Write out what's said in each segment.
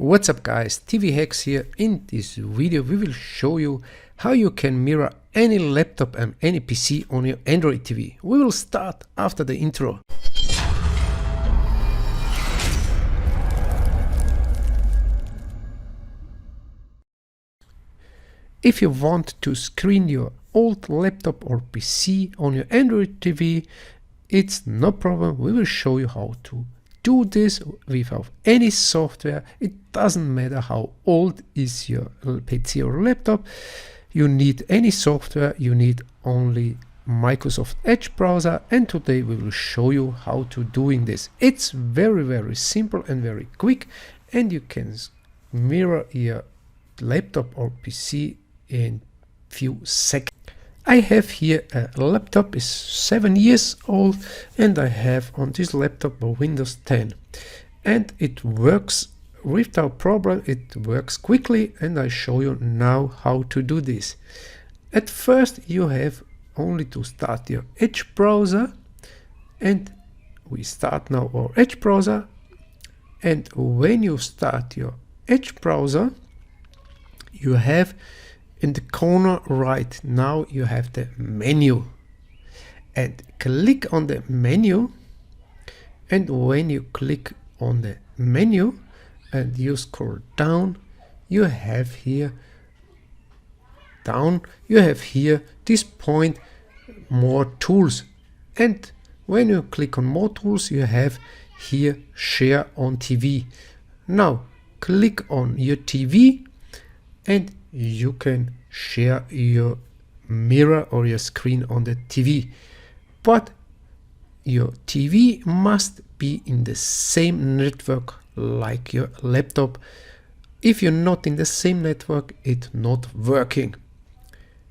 What's up guys, TV Hacks here. In this video we will show you how you can mirror any laptop and any PC on your Android TV. We will start after the intro. If you want to screen your old laptop or PC on your Android TV, it's no problem. We will show you how to do this without any software. It doesn't matter how old is your PC or laptop. You need any software, you need only Microsoft Edge browser, and today we will show you how to doing this. It's very simple and very quick, and you can mirror your laptop or PC in few seconds. I have here a laptop, is 7 years old, and I have on this laptop a Windows 10, and it works without problem. It works quickly, and I show you now how to do this. At first you have only to start your Edge browser, and we start now our Edge browser. And when you start your Edge browser, you have in the corner right now you have the menu, and click on the menu. And when you click on the menu and you scroll down, you have here this point, more tools. And when you click on more tools, you have here share on TV. Now click on your TV and you can share your mirror or your screen on the TV, but your TV must be in the same network like your laptop. If you're not in the same network, it's not working.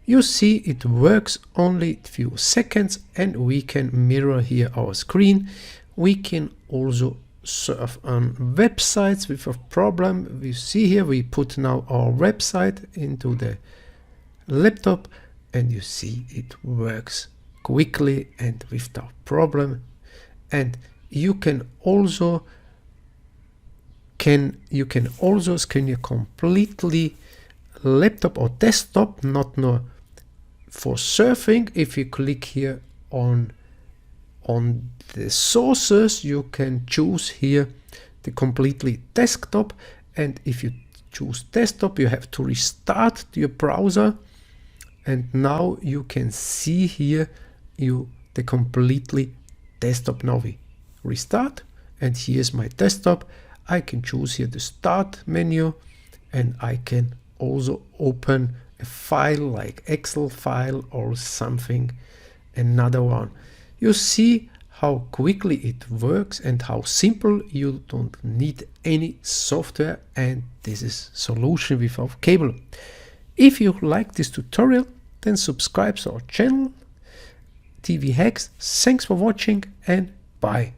You see, it works only a few seconds, and we can mirror here our screen. We can also surf on websites without problem. We see here we put now our website into the laptop, and you see it works quickly and without problem. And you can also screen your completely laptop or desktop, not no for surfing. If you click here on the sources, you can choose here the completely desktop, and if you choose desktop you have to restart your browser, and now you can see here the completely desktop. Now we restart, and here's my desktop. I can choose here the start menu, and I can also open a file like Excel file or something, another one. You see how quickly it works and how simple. You don't need any software, and this is solution without cable. If you like this tutorial, then subscribe to our channel TV Hacks. Thanks for watching, and bye.